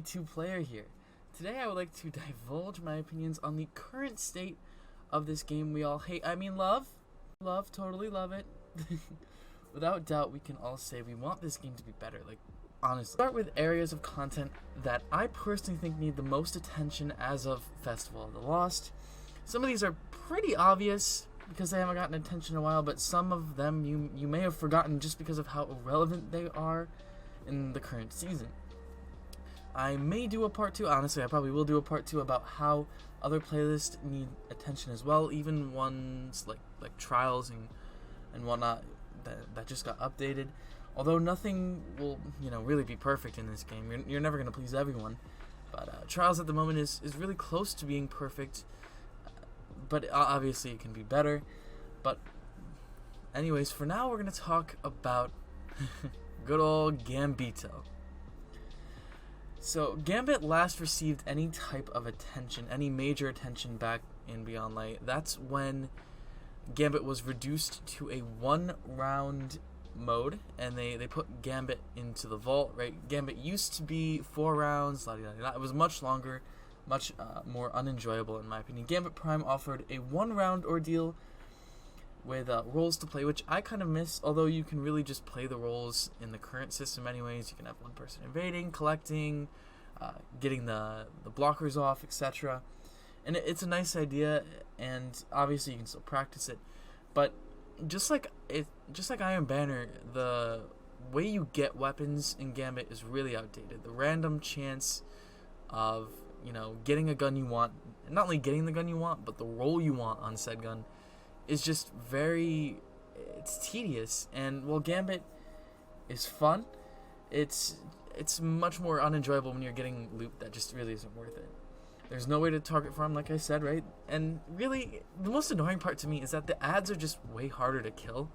Gambit 2 player here. Today I would like to divulge my opinions on the current state of this game we all hate. I mean love, totally love it. Without doubt we can all say we want this game to be better, like honestly. Start with areas of content that I personally think need the most attention as of Festival of the Lost. Some of these are pretty obvious because they haven't gotten attention in a while, but some of them you may have forgotten just because of how irrelevant they are in the current season. I may do a part 2, honestly I probably will do a part 2 about how other playlists need attention as well, even ones like Trials and whatnot that just got updated. Although nothing will really be perfect in this game. You're never going to please everyone. But Trials at the moment is really close to being perfect, but obviously it can be better. But anyways, for now we're going to talk about good old Gambito. So, Gambit last received any type of attention, any major attention back in Beyond Light. That's when Gambit was reduced to a 1-round mode, and they put Gambit into the vault, right? Gambit used to be 4 rounds, it was much longer, much more unenjoyable in my opinion. Gambit Prime offered a 1-round ordeal with roles to play, which I kind of miss, although you can really just play the roles in the current system anyways. You can have one person invading, collecting, getting the blockers off, etc. And it's a nice idea, and obviously you can still practice it. But just like Iron Banner, the way you get weapons in Gambit is really outdated. The random chance of getting a gun you want, not only getting the gun you want, but the role you want on said gun, is just it's tedious. And while Gambit is fun, it's much more unenjoyable when you're getting loot that just really isn't worth it. There's no way to target farm, like I said, right? And really, the most annoying part to me is that the ads are just way harder to kill.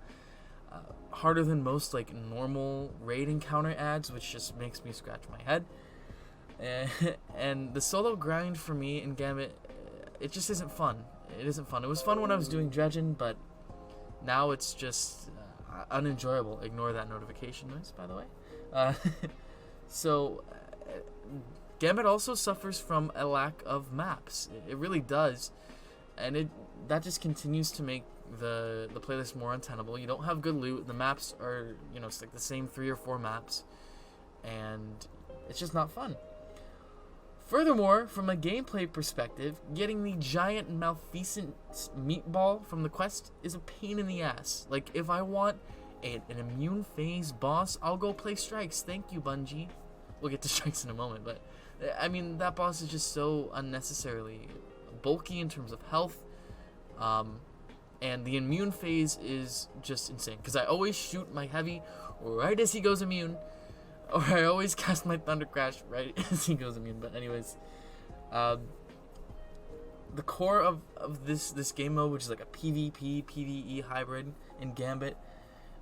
Harder than most normal raid encounter ads, which just makes me scratch my head. And the solo grind for me in Gambit, it just isn't fun. It isn't fun. It was fun when I was doing dredging, but now it's just unenjoyable. Ignore that notification noise, by the way. So, Gambit also suffers from a lack of maps. It really does, and that just continues to make the playlist more untenable. You don't have good loot. The maps are it's like the same 3 or 4 maps, and it's just not fun. Furthermore, from a gameplay perspective, getting the giant Malfeasant meatball from the quest is a pain in the ass. Like, if I want an immune phase boss, I'll go play Strikes. Thank you, Bungie. We'll get to Strikes in a moment, but I mean, that boss is just so unnecessarily bulky in terms of health, and the immune phase is just insane, because I always shoot my heavy right as he goes immune, or I always cast my Thunder Crash right as he goes immune. But anyways, the core of this game mode, which is like a PvP, PvE hybrid in Gambit,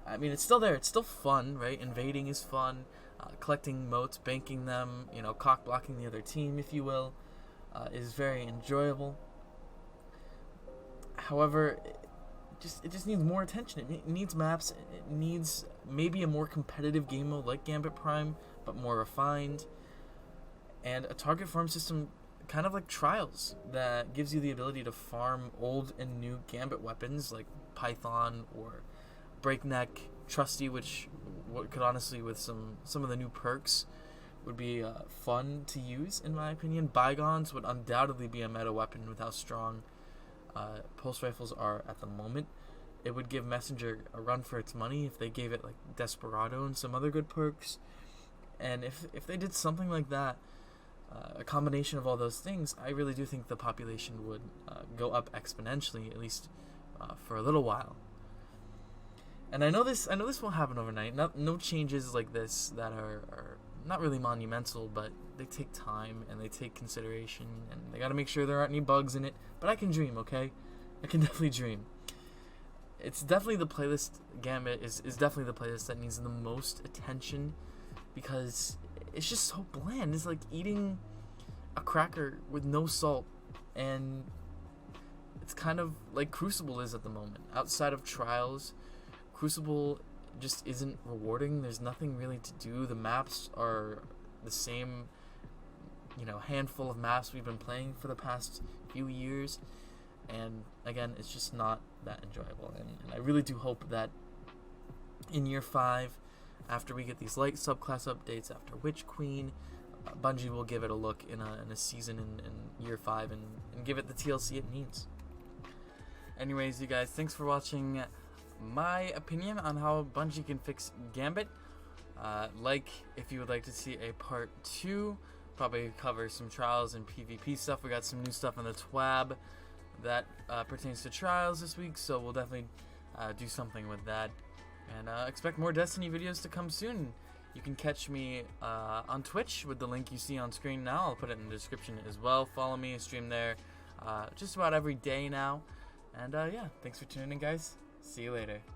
I mean, it's still there. It's still fun, right? Invading is fun. Collecting motes, banking them, cock blocking the other team, if you will, is very enjoyable. However, it just needs more attention. It needs maps. It needs maybe a more competitive game mode like Gambit Prime, but more refined, and a target farm system kind of like Trials that gives you the ability to farm old and new Gambit weapons like Python or Breakneck, Trusty, which could honestly, with some of the new perks, would be fun to use in my opinion. Bygones would undoubtedly be a meta weapon with how strong pulse rifles are at the moment. It would give Messenger a run for its money if they gave it like Desperado and some other good perks. And if they did something like that, a combination of all those things, I really do think the population would go up exponentially, at least for a little while. And I know this won't happen overnight. No changes like this that are not really monumental, but they take time and they take consideration, and they got to make sure there aren't any bugs in it. But I can dream, okay? I can definitely dream. It's definitely the playlist. Gambit is definitely the playlist that needs the most attention, because it's just so bland. It's like eating a cracker with no salt, and it's kind of like Crucible is at the moment. Outside of Trials, Crucible just isn't rewarding. There's nothing really to do. The maps are the same handful of maps we've been playing for the past few years, and again, it's just not that enjoyable. And I really do hope that in year 5, after we get these light subclass updates, after Witch Queen, Bungie will give it a look in a season in year 5 and give it the TLC it needs. Anyways, you guys, thanks for watching my opinion on how Bungie can fix Gambit. If you would like to see a part 2, probably cover some Trials and PvP stuff. We got some new stuff on the TWAB that pertains to Trials this week, so we'll definitely do something with that. And expect more Destiny videos to come soon. You can catch me on Twitch with the link you see on screen now. I'll put it in the description as well. Follow me, stream there just about every day now. And yeah, thanks for tuning in, guys. See you later.